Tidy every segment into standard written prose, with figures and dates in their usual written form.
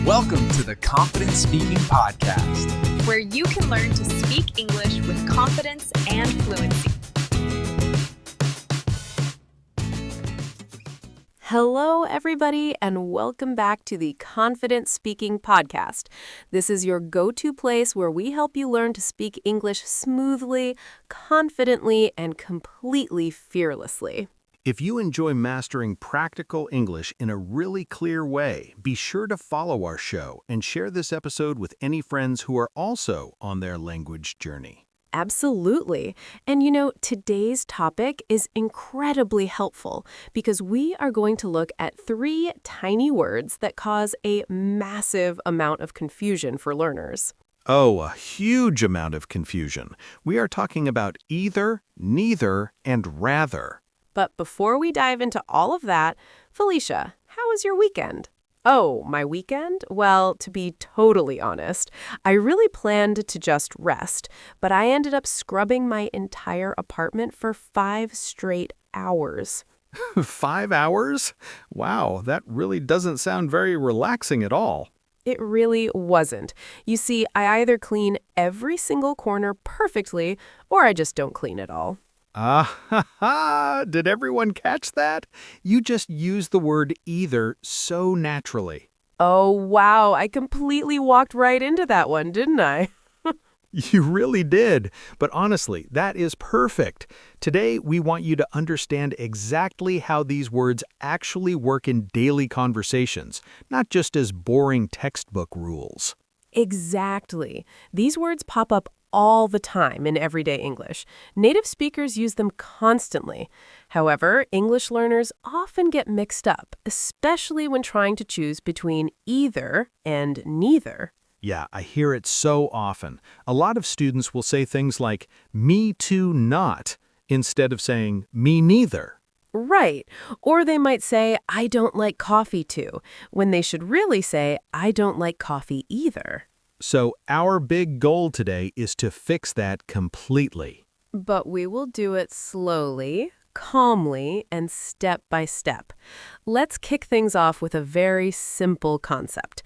Welcome to the Confident Speaking Podcast, where you can learn to speak English with confidence and fluency. Hello, everybody, and welcome back to the Confident Speaking Podcast. This is your go-to place where we help you learn to speak English smoothly, confidently, and completely fearlessly. If you enjoy mastering practical English in a really clear way, be sure to follow our show and share this episode with any friends who are also on their language journey. Absolutely. And today's topic is incredibly helpful because we are going to look at 3 tiny words that cause a massive amount of confusion for learners. Oh, a huge amount of confusion. We are talking about either, neither, and rather. But before we dive into all of that, Felicia, how was your weekend? Oh, my weekend? Well, to be totally honest, I really planned to just rest, but I ended up scrubbing my entire apartment for 5 straight hours. 5 hours? Wow, that really doesn't sound very relaxing at all. It really wasn't. You see, I either clean every single corner perfectly, or I just don't clean at all. Did everyone catch that? You just used the word either so naturally. Oh, wow. I completely walked right into that one, didn't I? You really did. But honestly, that is perfect. Today, we want you to understand exactly how these words actually work in daily conversations, not just as boring textbook rules. Exactly. These words pop up all the time in everyday English. Native speakers use them constantly. However, English learners often get mixed up, especially when trying to choose between either and neither. Yeah, I hear it so often. A lot of students will say things like, me too not, instead of saying, me neither. Right. Or they might say, I don't like coffee too, when they should really say, I don't like coffee either. So our big goal today is to fix that completely. But we will do it slowly, calmly, and step by step. Let's kick things off with a very simple concept.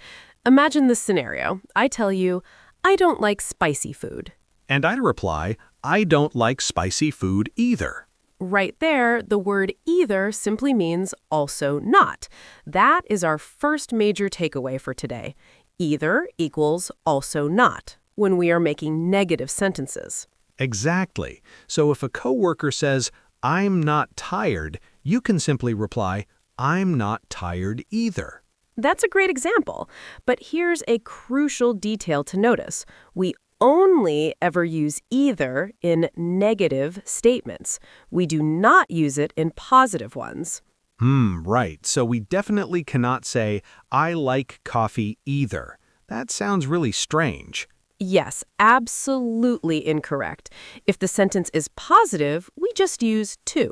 Imagine this scenario. I tell you, I don't like spicy food. And I'd reply, I don't like spicy food either. Right there, the word either simply means also not. That is our first major takeaway for today. Either equals also not when we are making negative sentences. Exactly. So if a coworker says, I'm not tired, you can simply reply, I'm not tired either. That's a great example. But here's a crucial detail to notice. We only ever use either in negative statements. We do not use it in positive ones. Right. So we definitely cannot say, I like coffee either. That sounds really strange. Yes, absolutely incorrect. If the sentence is positive, we just use to.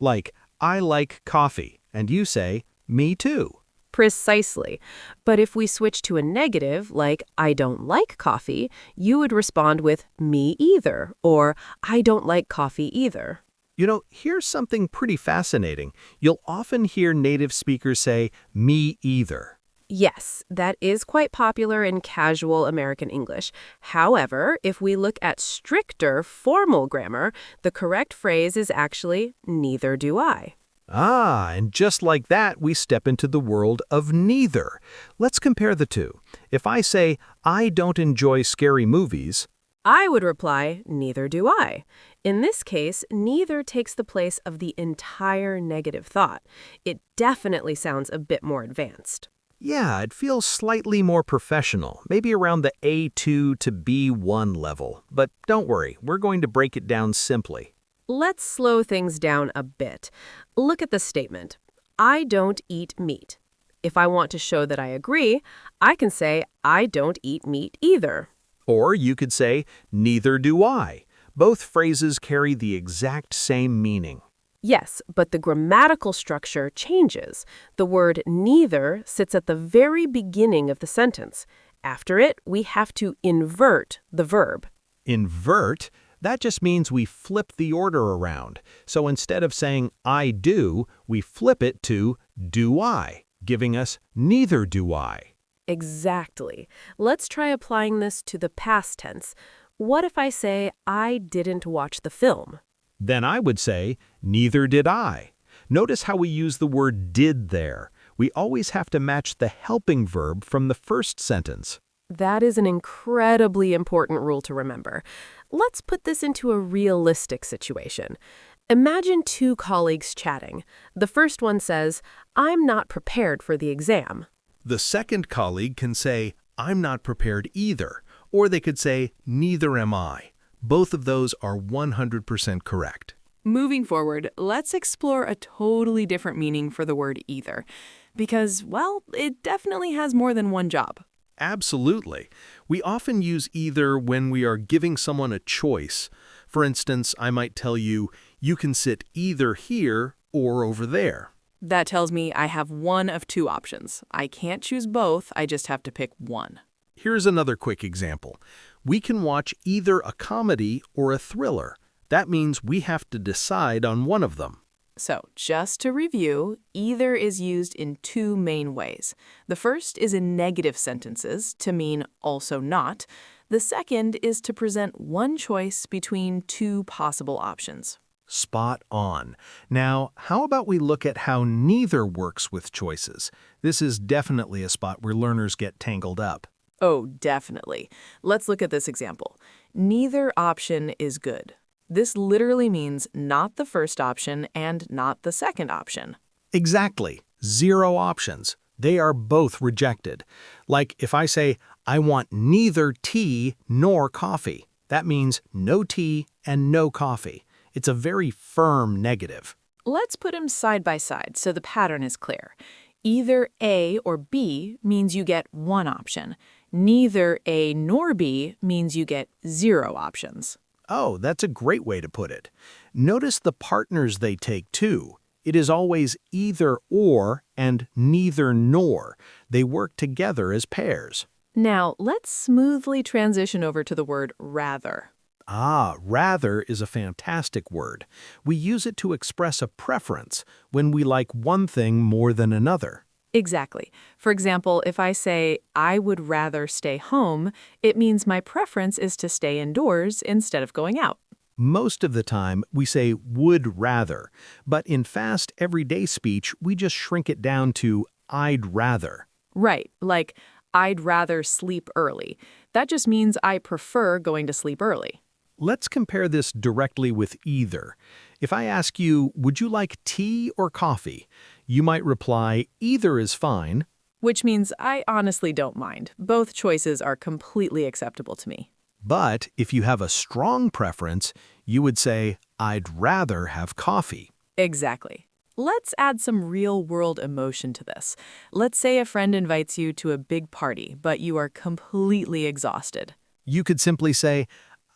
Like, I like coffee, and you say, me too. Precisely. But if we switch to a negative, like I don't like coffee, you would respond with me either, or I don't like coffee either. Here's something pretty fascinating. You'll often hear native speakers say, me either. Yes, that is quite popular in casual American English. However, if we look at stricter formal grammar, the correct phrase is actually neither do I. And just like that, we step into the world of neither. Let's compare the two. If I say, I don't enjoy scary movies, I would reply, neither do I. In this case, neither takes the place of the entire negative thought. It definitely sounds a bit more advanced. yeah, it feels slightly more professional, maybe around the A2 to B1 level. But don't worry, we're going to break it down simply. Let's slow things down a bit. Look at the statement. I don't eat meat. If I want to show that I agree, I can say, I don't eat meat either. Or you could say, neither do I. Both phrases carry the exact same meaning. Yes, but the grammatical structure changes. The word neither sits at the very beginning of the sentence. After it, we have to invert the verb. Invert? That just means we flip the order around. So instead of saying I do, we flip it to do I, giving us neither do I. Exactly. Let's try applying this to the past tense. What if I say, I didn't watch the film? Then I would say, neither did I. Notice how we use the word did there. We always have to match the helping verb from the first sentence. That is an incredibly important rule to remember. Let's put this into a realistic situation. Imagine two colleagues chatting. The first one says, I'm not prepared for the exam. The second colleague can say, I'm not prepared either, or they could say, neither am I. Both of those are 100% correct. Moving forward, let's explore a totally different meaning for the word either, because, well, it definitely has more than one job. Absolutely. We often use either when we are giving someone a choice. For instance, I might tell you, you can sit either here or over there. That tells me I have one of two options. I can't choose both, I just have to pick one. Here's another quick example. We can watch either a comedy or a thriller. That means we have to decide on one of them. So, just to review, either is used in two main ways. The first is in negative sentences to mean also not. The second is to present one choice between two possible options. Spot on. Now, how about we look at how neither works with choices? This is definitely a spot where learners get tangled up. Oh, definitely. Let's look at this example. Neither option is good. This literally means not the first option and not the second option. Exactly. 0 options. They are both rejected. Like if I say, I want neither tea nor coffee. That means no tea and no coffee. It's a very firm negative. Let's put them side by side so the pattern is clear. Either A or B means you get one option. Neither A nor B means you get 0 options. Oh, that's a great way to put it. Notice the partners they take too. It is always either or and neither nor. They work together as pairs. Now, let's smoothly transition over to the word rather. Rather is a fantastic word. We use it to express a preference when we like one thing more than another. Exactly. For example, if I say, I would rather stay home, it means my preference is to stay indoors instead of going out. Most of the time, we say would rather, but in fast, everyday speech, we just shrink it down to I'd rather. Right, like, I'd rather sleep early. That just means I prefer going to sleep early. Let's compare this directly with either. If I ask you, would you like tea or coffee? You might reply, either is fine. Which means I honestly don't mind. Both choices are completely acceptable to me. But if you have a strong preference, you would say, I'd rather have coffee. Exactly. Let's add some real-world emotion to this. Let's say a friend invites you to a big party, but you are completely exhausted. You could simply say,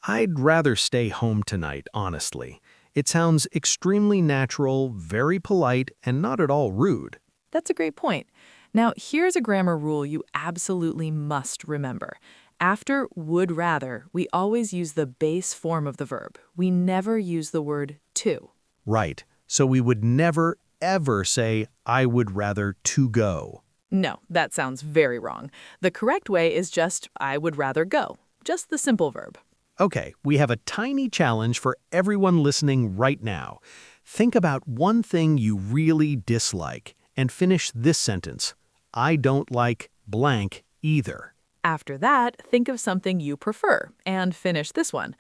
I'd rather stay home tonight, honestly. It sounds extremely natural, very polite, and not at all rude. That's a great point. Now, here's a grammar rule you absolutely must remember. After would rather, we always use the base form of the verb. We never use the word to. Right. So we would never, ever say, I would rather to go. No, that sounds very wrong. The correct way is just I would rather go. Just the simple verb. Okay, we have a tiny challenge for everyone listening right now. Think about one thing you really dislike and finish this sentence. I don't like blank either. After that, think of something you prefer and finish this one.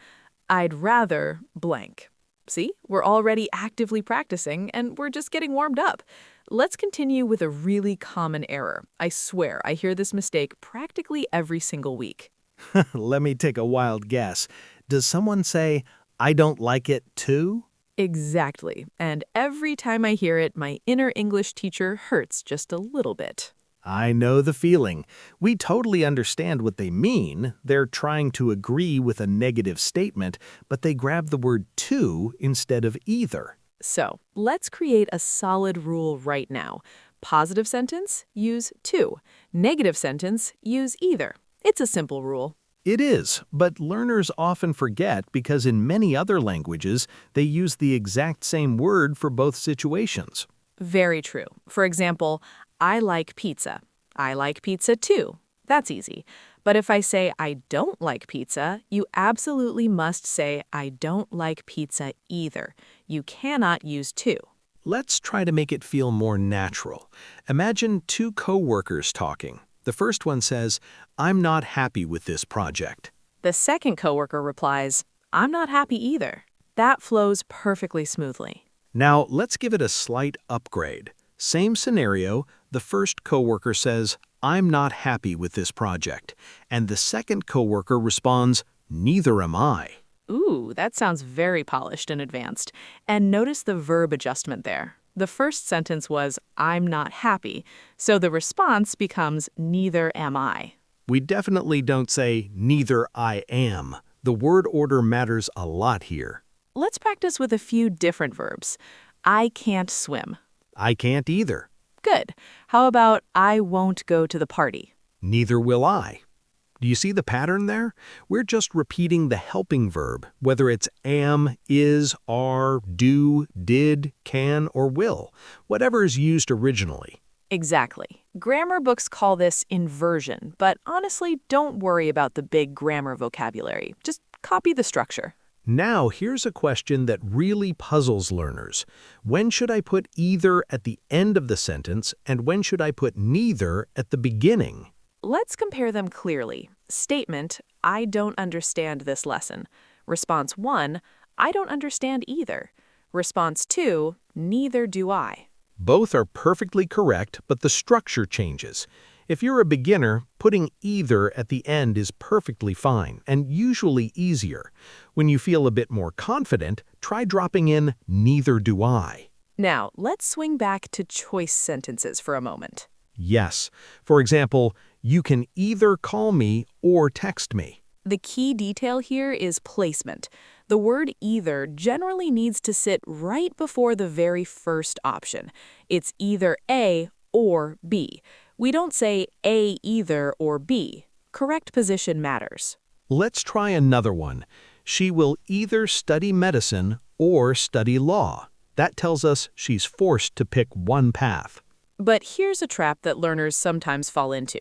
I'd rather blank. See, we're already actively practicing and we're just getting warmed up. Let's continue with a really common error. I swear I hear this mistake practically every single week. Let me take a wild guess. Does someone say, I don't like it too? Exactly. And every time I hear it, my inner English teacher hurts just a little bit. I know the feeling. We totally understand what they mean. They're trying to agree with a negative statement, but they grab the word to instead of either. So let's create a solid rule right now. Positive sentence, use to. Negative sentence, use either. It's a simple rule. It is, but learners often forget because in many other languages, they use the exact same word for both situations. Very true. For example, I like pizza. I like pizza too. That's easy. But if I say I don't like pizza, you absolutely must say I don't like pizza either. You cannot use to. Let's try to make it feel more natural. Imagine two co-workers talking. The first one says, "I'm not happy with this project." The second coworker replies, I'm not happy either. That flows perfectly smoothly. Now, let's give it a slight upgrade. Same scenario, the first coworker says, "I'm not happy with this project." And the second coworker responds, "Neither am I." Ooh, that sounds very polished and advanced. And notice the verb adjustment there. The first sentence was, I'm not happy. So the response becomes, neither am I. We definitely don't say, "Neither I am." The word order matters a lot here. Let's practice with a few different verbs. I can't swim. I can't either. Good. How about I won't go to the party? Neither will I. Do you see the pattern there? We're just repeating the helping verb, whether it's am, is, are, do, did, can, or will, whatever is used originally. Exactly. Grammar books call this inversion, but honestly, don't worry about the big grammar vocabulary. Just copy the structure. Now, here's a question that really puzzles learners. When should I put either at the end of the sentence, and when should I put neither at the beginning? Let's compare them clearly. Statement, I don't understand this lesson. Response 1, I don't understand either. Response 2, neither do I. Both are perfectly correct, but the structure changes. If you're a beginner, putting either at the end is perfectly fine and usually easier. When you feel a bit more confident, try dropping in neither do I. Now, let's swing back to choice sentences for a moment. Yes. For example, you can either call me or text me. The key detail here is placement. The word either generally needs to sit right before the very first option. It's either A or B. We don't say A either or B. Correct position matters. Let's try another one. She will either study medicine or study law. That tells us she's forced to pick one path. But here's a trap that learners sometimes fall into.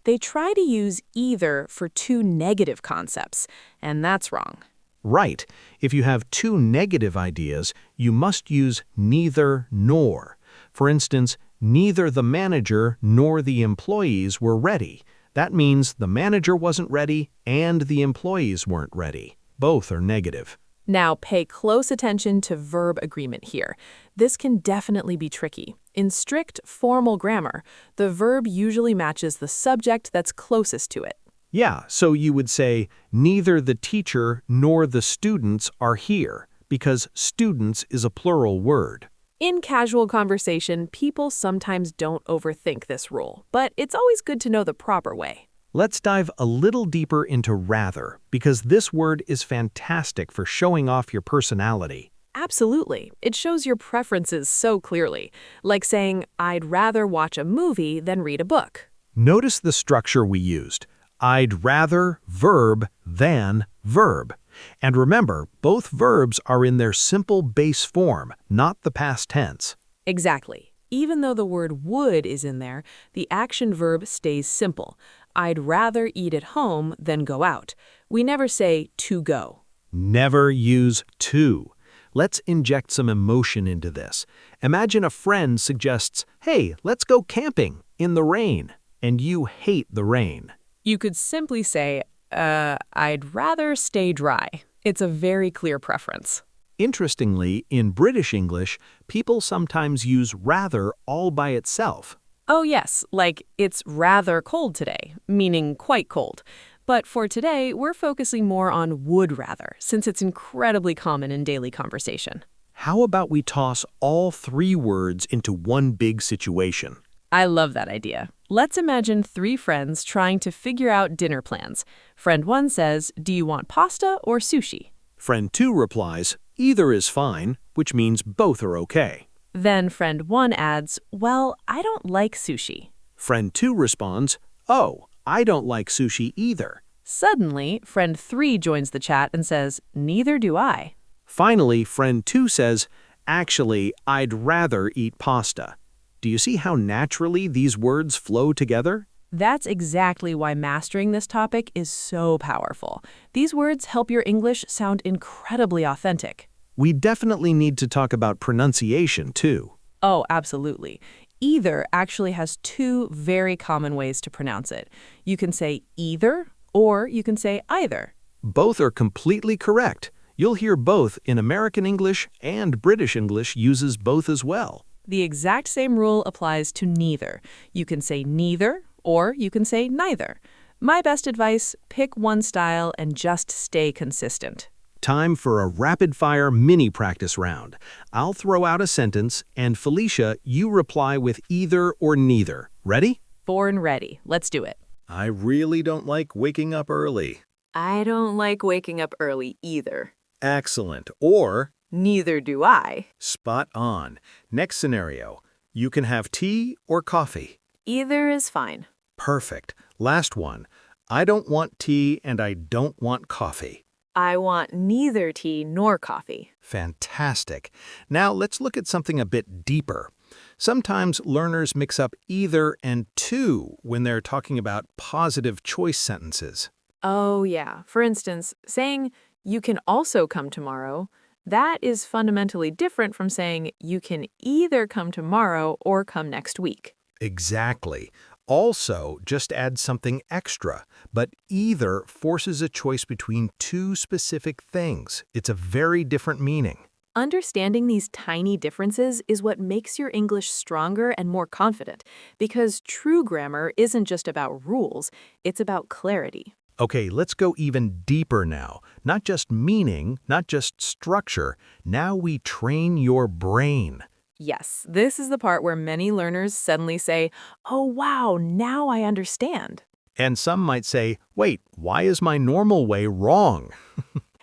They try to use either for two negative concepts, and that's wrong. Right. If you have two negative ideas, you must use neither nor. For instance, neither the manager nor the employees were ready. That means the manager wasn't ready and the employees weren't ready. Both are negative. Now pay close attention to verb agreement here. This can definitely be tricky. In strict formal grammar, the verb usually matches the subject that's closest to it. Yeah, so you would say, neither the teacher nor the students are here, because students is a plural word. In casual conversation, people sometimes don't overthink this rule, but it's always good to know the proper way. Let's dive a little deeper into rather, because this word is fantastic for showing off your personality. Absolutely. It shows your preferences so clearly, like saying, I'd rather watch a movie than read a book. Notice the structure we used. I'd rather, verb, than, verb. And remember, both verbs are in their simple base form, not the past tense. Exactly. Even though the word would is in there, the action verb stays simple. I'd rather eat at home than go out. We never say to go. Never use to. Let's inject some emotion into this. Imagine a friend suggests, hey, let's go camping in the rain, and you hate the rain. You could simply say, I'd rather stay dry. It's a very clear preference. Interestingly, in British English, people sometimes use rather all by itself. Oh yes, like it's rather cold today, meaning quite cold. But for today, we're focusing more on would rather, since it's incredibly common in daily conversation. How about we toss all three words into one big situation? I love that idea. Let's imagine three friends trying to figure out dinner plans. Friend 1 says, do you want pasta or sushi? Friend 2 replies, either is fine, which means both are okay. Then friend 1 adds, well, I don't like sushi. Friend 2 responds, oh, I don't like sushi either. Suddenly, friend 3 joins the chat and says, neither do I. Finally, friend 2 says, actually, I'd rather eat pasta. Do you see how naturally these words flow together? That's exactly why mastering this topic is so powerful. These words help your English sound incredibly authentic. We definitely need to talk about pronunciation, too. Oh, absolutely. Either actually has two very common ways to pronounce it. You can say either, or you can say either. Both are completely correct. You'll hear both in American English, and British English uses both as well. The exact same rule applies to neither. You can say neither, or you can say neither. My best advice, pick one style and just stay consistent. Time for a rapid-fire mini practice round. I'll throw out a sentence, and Felicia, you reply with either or neither. Ready? Born ready. Let's do it. I really don't like waking up early. I don't like waking up early either. Excellent. Or, Neither do I. spot on. Next scenario. You can have tea or coffee. Either is fine. Perfect. Last one. I don't want tea and I don't want coffee. I want neither tea nor coffee. Fantastic. Now let's look at something a bit deeper. Sometimes learners mix up either and to when they're talking about positive choice sentences. Oh, yeah. For instance, saying, you can also come tomorrow, that is fundamentally different from saying, you can either come tomorrow or come next week. Exactly. Also, just add something extra, but either forces a choice between two specific things. It's a very different meaning. Understanding these tiny differences is what makes your English stronger and more confident, because true grammar isn't just about rules, it's about clarity. Okay, let's go even deeper now. Not just meaning, not just structure. Now we train your brain. Yes, this is the part where many learners suddenly say, oh wow, now I understand. And some might say, wait, why is my normal way wrong?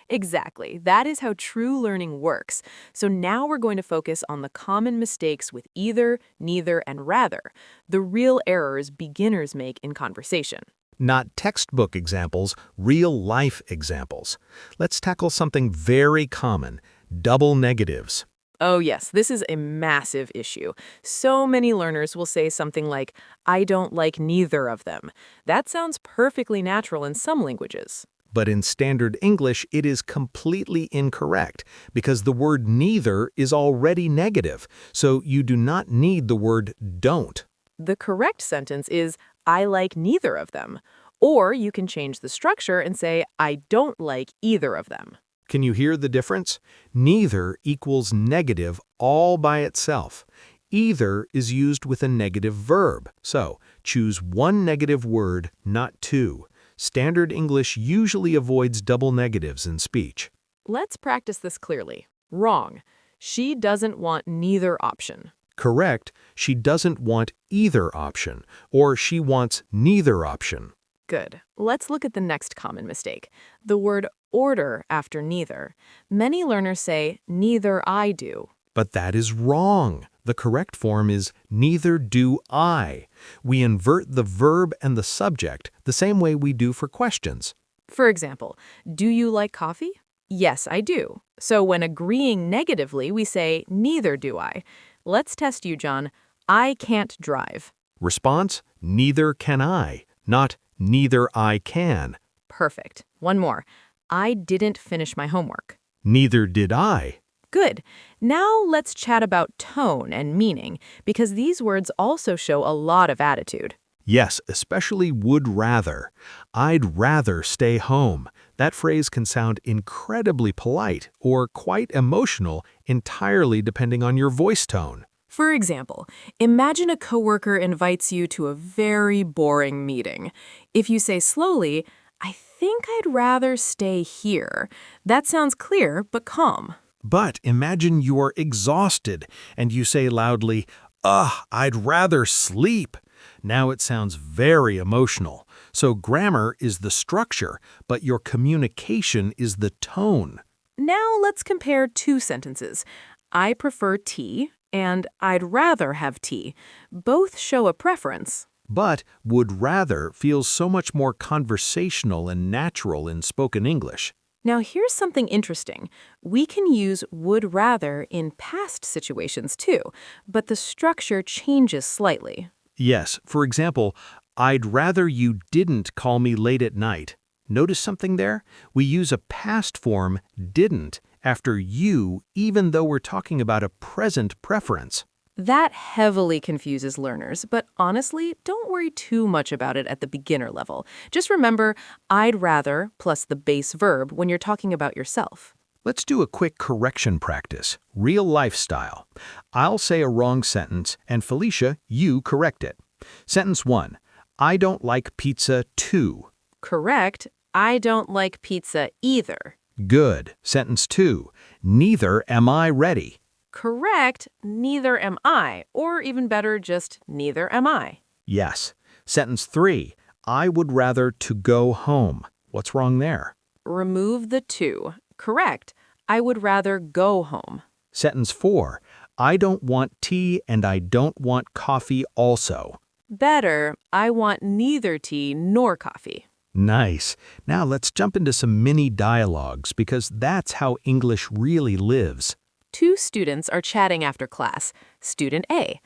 Exactly. That is how true learning works. So now we're going to focus on the common mistakes with either, neither, and rather, the real errors beginners make in conversation. Not textbook examples, real-life examples. Let's tackle something very common, double negatives. Oh yes, this is a massive issue. So many learners will say something like, I don't like neither of them. That sounds perfectly natural in some languages. But in standard English, it is completely incorrect because the word neither is already negative, so you do not need the word don't. The correct sentence is, I like neither of them. Or you can change the structure and say, I don't like either of them. Can you hear the difference? Neither equals negative all by itself. Either is used with a negative verb, so choose one negative word, not two. Standard English usually avoids double negatives in speech. Let's practice this clearly. Wrong. She doesn't want neither option. Correct, she doesn't want either option, or she wants neither option. Good. Let's look at the next common mistake, the word order after neither. Many learners say, neither I do. But that is wrong. The correct form is neither do I. We invert the verb and the subject the same way we do for questions. For example, do you like coffee? Yes, I do. So when agreeing negatively, we say, neither do I. Let's test you, John. I can't drive. Response, neither can I, not neither I can. Perfect. One more. I didn't finish my homework. Neither did I. Good. Now let's chat about tone and meaning, because these words also show a lot of attitude. Yes, especially would rather. I'd rather stay home. That phrase can sound incredibly polite or quite emotional, entirely depending on your voice tone. For example, imagine a coworker invites you to a very boring meeting. If you say slowly, I think I'd rather stay here. That sounds clear, but calm. But imagine you're exhausted and you say loudly, I'd rather sleep. Now it sounds very emotional. So grammar is the structure, but your communication is the tone. Now let's compare two sentences. I prefer tea and I'd rather have tea. Both show a preference. But would rather feels so much more conversational and natural in spoken English. Now, here's something interesting. We can use would rather in past situations too, but the structure changes slightly. Yes, for example, I'd rather you didn't call me late at night. Notice something there? We use a past form, didn't, after you, even though we're talking about a present preference. That heavily confuses learners, but honestly, don't worry too much about it at the beginner level. Just remember, I'd rather plus the base verb when you're talking about yourself. Let's do a quick correction practice, real life style. I'll say a wrong sentence, and Felicia, you correct it. Sentence 1, I don't like pizza too. Correct, I don't like pizza either. Good. Sentence 2, neither am I ready. Correct, neither am I, or even better, just neither am I. Yes. Sentence 3, I would rather to go home. What's wrong there? Remove the to. Correct, I would rather go home. Sentence 4, I don't want tea and I don't want coffee also. Better, I want neither tea nor coffee. Nice. Now let's jump into some mini dialogues because that's how English really lives. Two students are chatting after class. Student A,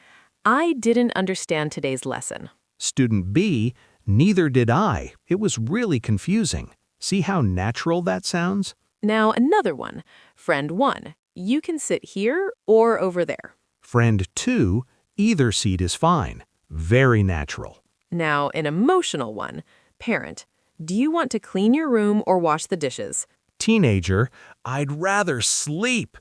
I didn't understand today's lesson. Student B, neither did I. It was really confusing. See how natural that sounds? Now another one. Friend 1, you can sit here or over there. Friend 2, either seat is fine. Very natural. Now an emotional one. Parent, do you want to clean your room or wash the dishes? Teenager, I'd rather sleep.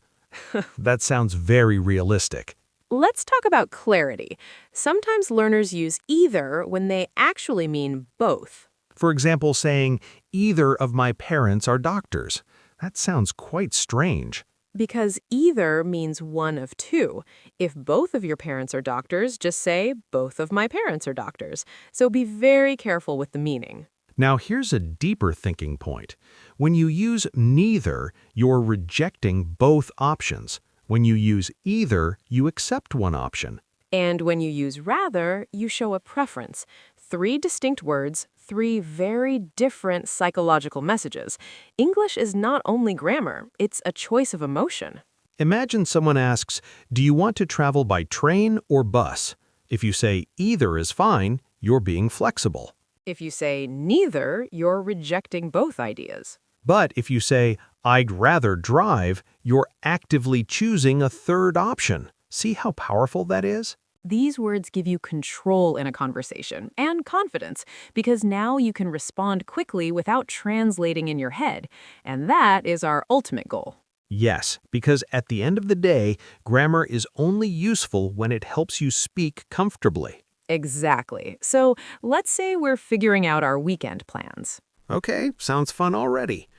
That sounds very realistic. Let's talk about clarity. Sometimes learners use either when they actually mean both. For example, saying, either of my parents are doctors. That sounds quite strange. Because either means one of two. If both of your parents are doctors, just say, both of my parents are doctors. So be very careful with the meaning. Now here's a deeper thinking point. When you use neither, you're rejecting both options. When you use either, you accept one option. And when you use rather, you show a preference. 3 distinct words, 3 very different psychological messages. English is not only grammar, it's a choice of emotion. Imagine someone asks, do you want to travel by train or bus? If you say either is fine, you're being flexible. If you say neither, you're rejecting both ideas. But if you say, I'd rather drive, you're actively choosing a third option. See how powerful that is? These words give you control in a conversation and confidence because now you can respond quickly without translating in your head. And that is our ultimate goal. Yes, because at the end of the day, grammar is only useful when it helps you speak comfortably. Exactly. So let's say we're figuring out our weekend plans. Okay, sounds fun already.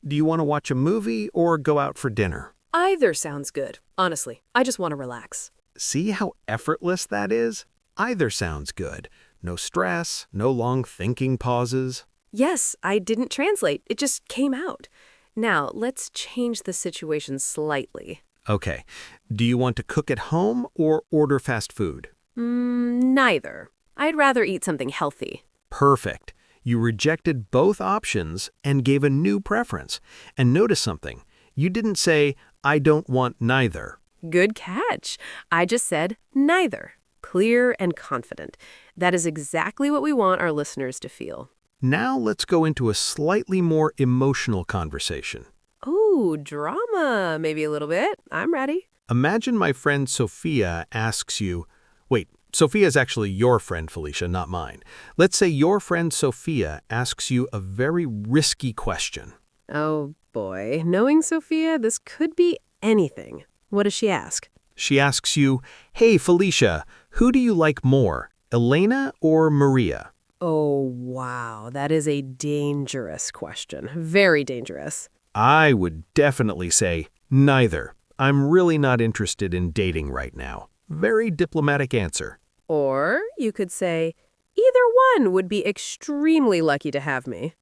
Do you want to watch a movie or go out for dinner? Either sounds good. Honestly, I just want to relax. See how effortless that is? Either sounds good. No stress, no long thinking pauses. Yes, I didn't translate. It just came out. Now, let's change the situation slightly. Okay, do you want to cook at home or order fast food? Neither. I'd rather eat something healthy. Perfect. You rejected both options and gave a new preference. And notice something. You didn't say, I don't want neither. Good catch. I just said neither. Clear and confident. That is exactly what we want our listeners to feel. Now let's go into a slightly more emotional conversation. Ooh, drama, maybe a little bit. I'm ready. Imagine my friend Sophia asks you, wait, Sophia is actually your friend, Felicia, not mine. Let's say your friend Sophia asks you a very risky question. Oh boy, knowing Sophia, this could be anything. What does she ask? She asks you, hey, Felicia, who do you like more, Elena or Maria? Oh, wow, that is a dangerous question. Very dangerous. I would definitely say neither. I'm really not interested in dating right now. Very diplomatic answer. Or you could say, either one would be extremely lucky to have me.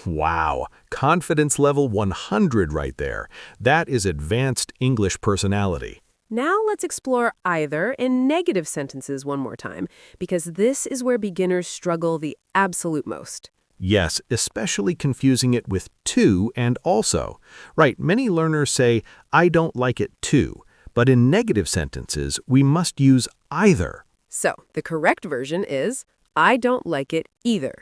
Wow, confidence level 100 right there. That is advanced English personality. Now let's explore either in negative sentences one more time, because this is where beginners struggle the absolute most. Yes, especially confusing it with too and also. Right, many learners say, I don't like it too, but in negative sentences, we must use either. So, the correct version is, I don't like it either.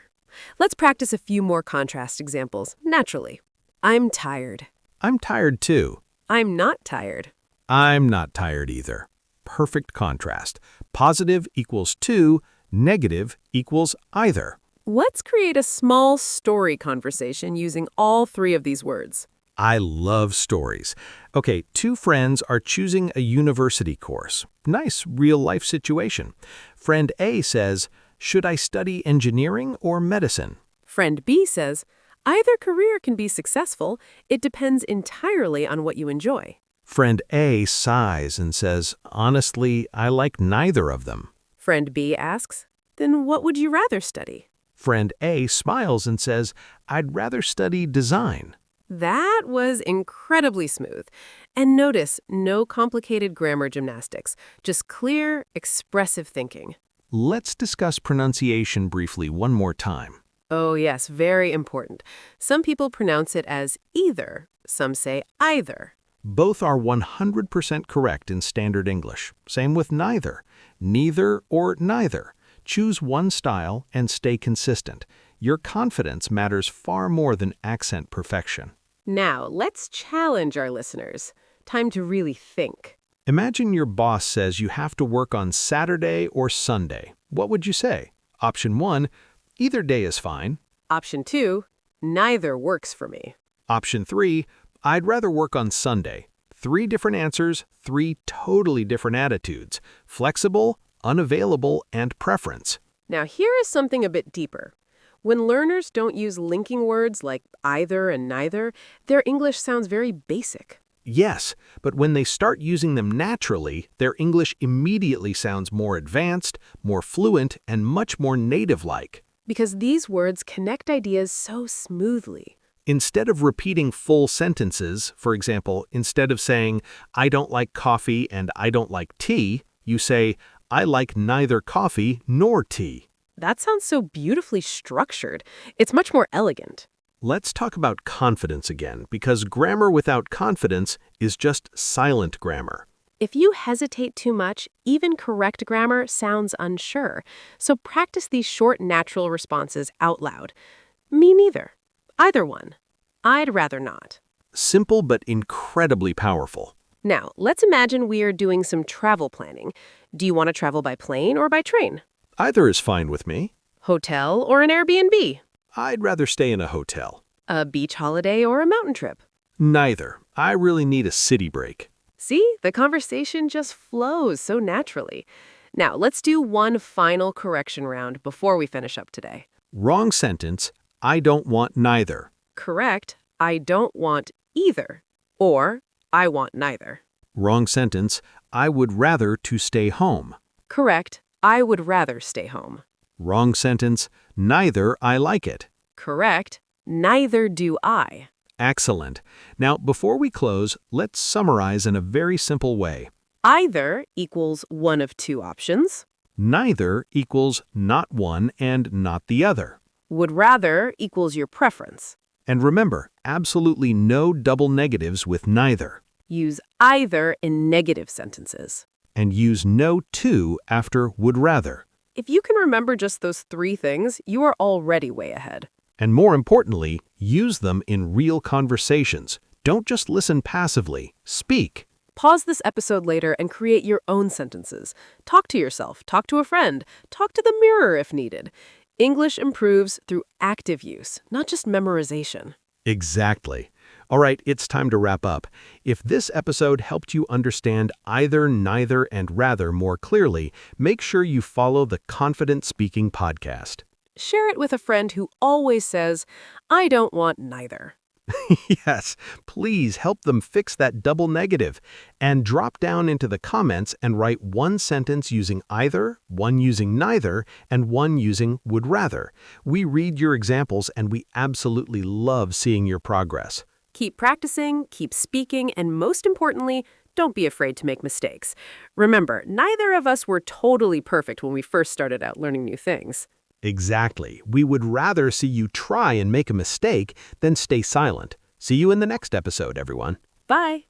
Let's practice a few more contrast examples, naturally. I'm tired. I'm tired too. I'm not tired. I'm not tired either. Perfect contrast. Positive equals too, negative equals either. Let's create a small story conversation using all three of these words. I love stories. Okay, two friends are choosing a university course. Nice real-life situation. Friend A says, should I study engineering or medicine? Friend B says, either career can be successful. It depends entirely on what you enjoy. Friend A sighs and says, honestly, I like neither of them. Friend B asks, then what would you rather study? Friend A smiles and says, I'd rather study design. That was incredibly smooth. And notice, no complicated grammar gymnastics, just clear, expressive thinking. Let's discuss pronunciation briefly one more time. Oh yes, very important. Some people pronounce it as either. Some say either. Both are 100% correct in standard English. Same with neither. Neither or neither. Choose one style and stay consistent. Your confidence matters far more than accent perfection. Now, let's challenge our listeners. Time to really think. Imagine your boss says you have to work on Saturday or Sunday. What would you say? Option 1, either day is fine. Option 2, neither works for me. Option 3, I'd rather work on Sunday. 3 different answers, 3 totally different attitudes. Flexible, unavailable, and preference. Now, here is something a bit deeper. When learners don't use linking words like either and neither, their English sounds very basic. Yes, but when they start using them naturally, their English immediately sounds more advanced, more fluent, and much more native-like. Because these words connect ideas so smoothly. Instead of repeating full sentences, for example, instead of saying, I don't like coffee and I don't like tea, you say, I like neither coffee nor tea. That sounds so beautifully structured. It's much more elegant. Let's talk about confidence again, because grammar without confidence is just silent grammar. If you hesitate too much, even correct grammar sounds unsure. So practice these short, natural responses out loud. Me neither. Either one. I'd rather not. Simple but incredibly powerful. Now, let's imagine we are doing some travel planning. Do you want to travel by plane or by train? Either is fine with me. Hotel or an Airbnb? I'd rather stay in a hotel. A beach holiday or a mountain trip? Neither. I really need a city break. See, the conversation just flows so naturally. Now, let's do one final correction round before we finish up today. Wrong sentence, I don't want neither. Correct, I don't want either. Or, I want neither. Wrong sentence, I would rather to stay home. Correct, I would rather stay home. Wrong sentence, neither I like it. Correct, neither do I. Excellent. Now, before we close, let's summarize in a very simple way. Either equals one of two options. Neither equals not one and not the other. Would rather equals your preference. And remember, absolutely no double negatives with neither. Use either in negative sentences. And use no to after would rather. If you can remember just those 3 things, you are already way ahead. And more importantly, use them in real conversations. Don't just listen passively. Speak. Pause this episode later and create your own sentences. Talk to yourself, talk to a friend, talk to the mirror if needed. English improves through active use, not just memorization. Exactly. All right, it's time to wrap up. If this episode helped you understand either, neither, and rather more clearly, make sure you follow the Confident Speaking podcast. Share it with a friend who always says, I don't want neither. Yes, please help them fix that double negative. And drop down into the comments and write one sentence using either, one using neither, and one using would rather. We read your examples and we absolutely love seeing your progress. Keep practicing, keep speaking, and most importantly, don't be afraid to make mistakes. Remember, neither of us were totally perfect when we first started out learning new things. Exactly. We would rather see you try and make a mistake than stay silent. See you in the next episode, everyone. Bye.